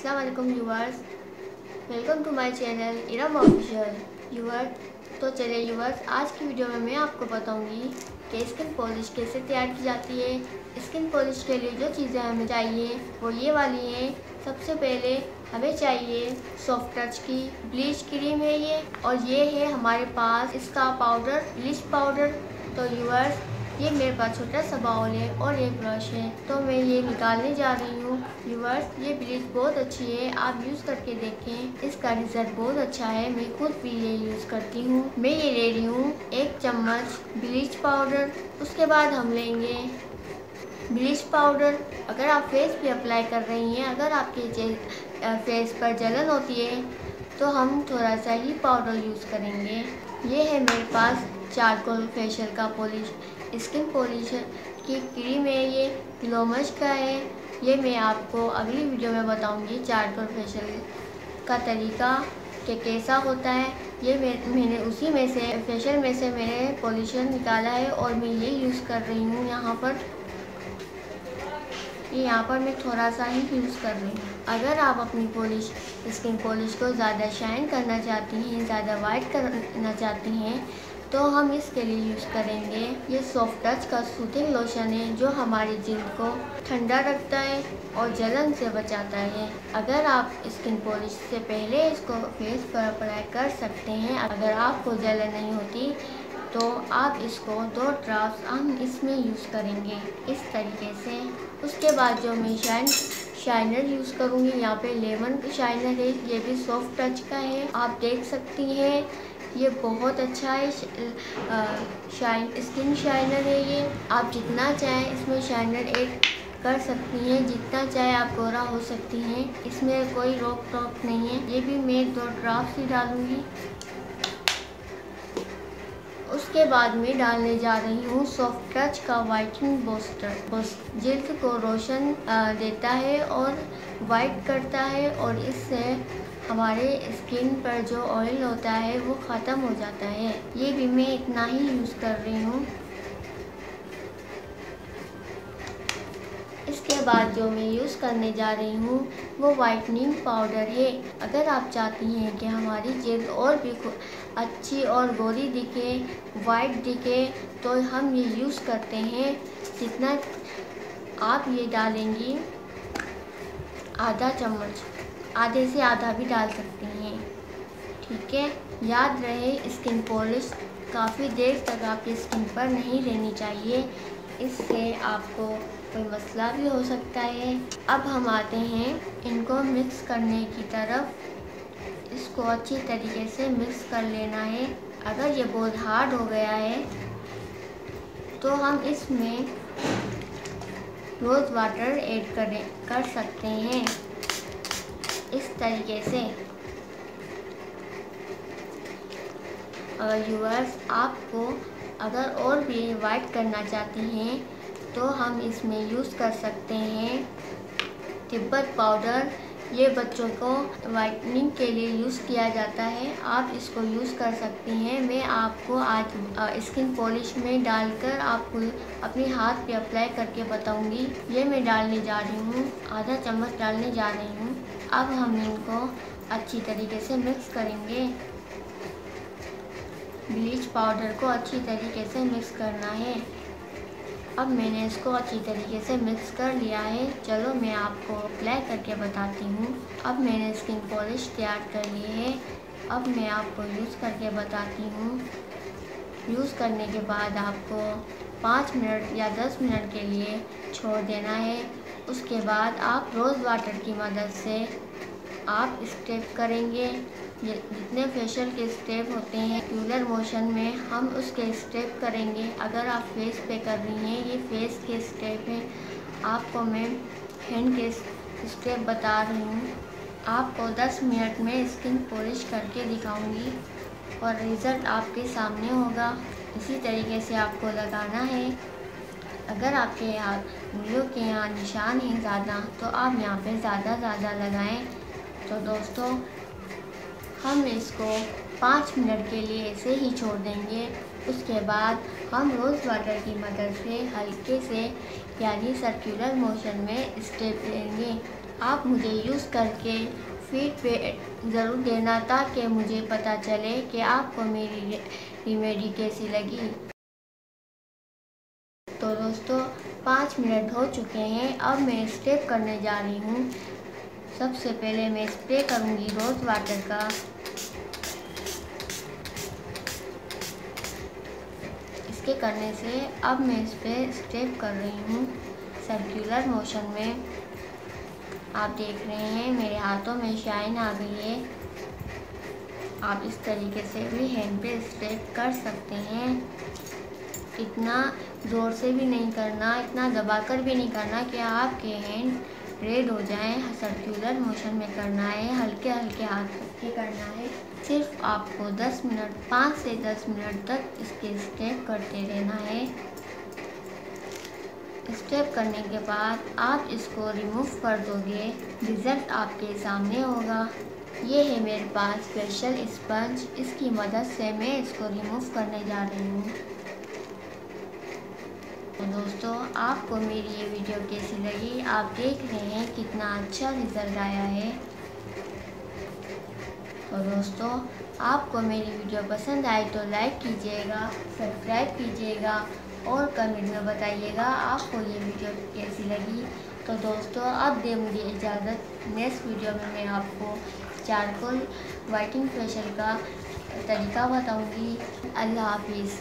अस्सलाम वालेकुम viewers, welcome to my channel Iram official. Viewers तो चलिए व्यूअर्स, आज की वीडियो में मैं आपको बताऊंगी कि स्किन पॉलिश कैसे तैयार की जाती है। स्किन पॉलिश के लिए जो चीज़ें हमें चाहिए वो ये वाली हैं। सबसे पहले हमें चाहिए सॉफ्ट टच की ब्लीच क्रीम है ये, और ये है हमारे पास इसका पाउडर, ब्लीच पाउडर। तो व्यूअर्स ये मेरे पास छोटा सा बाउल है और एक ब्रश है, तो मैं ये निकालने जा रही हूँ। व्यूअर्स ये ब्लीच बहुत अच्छी है, आप यूज़ करके देखें, इसका रिजल्ट बहुत अच्छा है। मैं खुद भी ये यूज़ करती हूँ। मैं ये ले रही हूँ 1 चम्मच ब्लीच पाउडर। उसके बाद हम लेंगे ब्लीच पाउडर। अगर आप फेस पे अप्लाई कर रही हैं, अगर आपके फेस पर जलन होती है तो हम थोड़ा सा ही पाउडर यूज़ करेंगे। ये है मेरे पास चारकोल फेशियल का पॉलिश, स्किन पॉलिश की क्रीम है, ये ग्लोमस का है। ये मैं आपको अगली वीडियो में बताऊंगी चारकोल फेशियल का तरीका कि कैसा होता है। ये मैंने उसी में से फेशियल में से मैंने पॉलिशन निकाला है और मैं ये यूज़ कर रही हूँ। यहाँ पर मैं थोड़ा सा ही यूज़ कर रही हूँ। अगर आप अपनी स्किन पॉलिश को ज़्यादा शाइन करना चाहती हैं, ज़्यादा वाइट करना चाहती हैं, तो हम इसके लिए यूज़ करेंगे ये सॉफ्ट टच का सूथिंग लोशन है, जो हमारी जिल्द को ठंडा रखता है और जलन से बचाता है। अगर आप स्किन पॉलिश से पहले इसको फेस पर अप्लाई कर सकते हैं। अगर आपको जलन नहीं होती तो आप इसको 2 ड्रॉप्स हम इसमें यूज़ करेंगे इस तरीके से। उसके बाद जो मैं शाइनर यूज़ करूँगी, यहाँ पे लेमन शाइनर है, ये भी सॉफ्ट टच का है, आप देख सकती हैं। ये बहुत अच्छा है, स्किन शाइनर है ये। आप जितना चाहें इसमें शाइनर ऐड कर सकती हैं, जितना चाहे आप गोरा हो सकती हैं, इसमें कोई रोक टोक नहीं है। ये भी मैं 2 ड्रॉप्स ही डालूँगी। उसके बाद मैं डालने जा रही हूँ सॉफ्ट टच का वाइटनिंग बूस्टर। जिल्द को रोशन देता है और वाइट करता है, और इससे हमारे स्किन पर जो ऑयल होता है वो ख़त्म हो जाता है। ये भी मैं इतना ही यूज़ कर रही हूँ। इसके बाद जो मैं यूज़ करने जा रही हूँ वो वाइटनिंग पाउडर है। अगर आप चाहती हैं कि हमारी जिल्द और भी अच्छी और गोरी दिखे, वाइट दिखे, तो हम ये यूज़ करते हैं। जितना आप ये डालेंगी, आधा चम्मच, आधे से आधा भी डाल सकती हैं, ठीक है। याद रहे स्किन पॉलिश काफ़ी देर तक आपकी स्किन पर नहीं रहनी चाहिए, इससे आपको कोई मसला भी हो सकता है। अब हम आते हैं इनको मिक्स करने की तरफ। इसको अच्छी तरीके से मिक्स कर लेना है। अगर ये बहुत हार्ड हो गया है तो हम इसमें रोज़ वाटर ऐड कर सकते हैं इस तरीके से। व्यूअर्स आपको अगर और भी वाइट करना चाहती हैं तो हम इसमें यूज़ कर सकते हैं तिब्बत पाउडर। ये बच्चों को वाइटनिंग के लिए यूज़ किया जाता है, आप इसको यूज़ कर सकती हैं। मैं आपको आज स्किन पॉलिश में डालकर आपको अपने हाथ पे अप्लाई करके बताऊंगी। ये मैं डालने जा रही हूँ, आधा चम्मच डालने जा रही हूँ। अब हम इनको अच्छी तरीके से मिक्स करेंगे। ब्लीच पाउडर को अच्छी तरीके से मिक्स करना है। अब मैंने इसको अच्छी तरीके से मिक्स कर लिया है। चलो मैं आपको अप्लाई करके बताती हूँ। अब मैंने स्किन पॉलिश तैयार कर ली है। अब मैं आपको यूज़ करके बताती हूँ। यूज़ करने के बाद आपको 5 मिनट या 10 मिनट के लिए छोड़ देना है। उसके बाद आप रोज़ वाटर की मदद से आप स्टेप करेंगे। जितने फेशियल के स्टेप होते हैं सर्कुलर मोशन में, हम उसके स्टेप करेंगे। अगर आप फेस पे कर रही हैं, ये फेस के स्टेप हैं, आपको मैं हैंड के स्टेप बता रही हूँ। आपको 10 मिनट में स्किन पॉलिश करके दिखाऊंगी और रिज़ल्ट आपके सामने होगा। इसी तरीके से आपको लगाना है। अगर आपके यहाँ उंगलियों के यहाँ निशान हैं ज़्यादा, तो आप यहाँ पे ज़्यादा लगाएं। तो दोस्तों हम इसको 5 मिनट के लिए ऐसे ही छोड़ देंगे। उसके बाद हम रोज़ वाटर की मदद से हल्के से यानी सर्कुलर मोशन में स्टेप लेंगे। आप मुझे यूज़ करके फीडबैक ज़रूर देना ताकि मुझे पता चले कि आपको मेरी रेमेडी कैसी लगी। तो दोस्तों 5 मिनट हो चुके हैं। अब मैं स्टेप करने जा रही हूँ। सबसे पहले मैं स्प्रे करूँगी रोज़ वाटर का। इसके करने से अब मैं इस पर स्टेप कर रही हूँ सर्कुलर मोशन में। आप देख रहे हैं मेरे हाथों में शाइन आ गई है। आप इस तरीके से भी हैंड पे स्टेप कर सकते हैं। इतना ज़ोर से भी नहीं करना, इतना दबाकर भी नहीं करना कि आपके हैंड रेड हो जाएं। सर्कुलर मोशन में करना है, हल्के हल्के हाथ से करना है। सिर्फ आपको 10 मिनट 5 से 10 मिनट तक इसके स्टेप करते रहना है। स्टेप करने के बाद आप इसको रिमूव कर दोगे, रिजल्ट आपके सामने होगा। ये है मेरे पास स्पेशल स्पंज, इसकी मदद से मैं इसको रिमूव करने जा रही हूँ। तो दोस्तों आपको मेरी ये वीडियो कैसी लगी? आप देख रहे हैं कितना अच्छा रिजल्ट आया है। तो दोस्तों आपको मेरी वीडियो पसंद आई तो लाइक कीजिएगा, सब्सक्राइब कीजिएगा और कमेंट में बताइएगा आपको ये वीडियो कैसी लगी। तो दोस्तों अब दे मुझे इजाज़त। नेक्स्ट वीडियो में मैं आपको चारकोल वाइटनिंग फेशियल का तरीका बताऊंगी। अल्लाह हाफिज़।